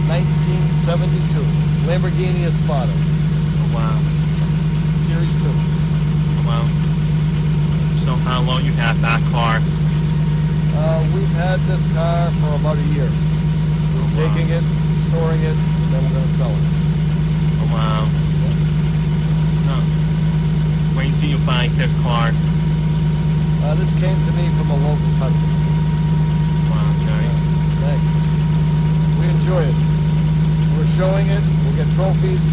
1972 Lamborghini Espada, Oh, wow. Series 2. Oh, wow. So how long you had that car? We've had this car for about a year. We're wow. taking it, storing it, and then we're going to sell it. Oh, wow. No. When did you buy this car? This came to me from a local customer. Wow, nice. Thanks. We enjoy it. We're showing it. We'll get trophies.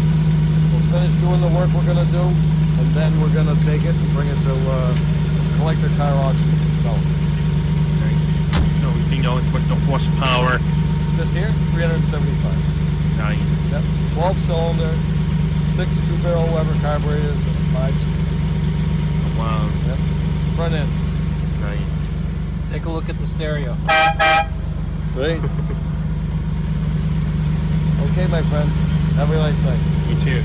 We'll finish doing the work we're going to do, and then we're going to take it and bring it to some collector car auctions and sell it. So you know with the horsepower. This here, 375. Nice. Yep. 12-cylinder, 6 two-barrel Weber carburetors, and 5 speed. Oh, wow. Yep. Front end. Nice. Take a look at the stereo. See? Okay, my friend. Have a nice night. You too.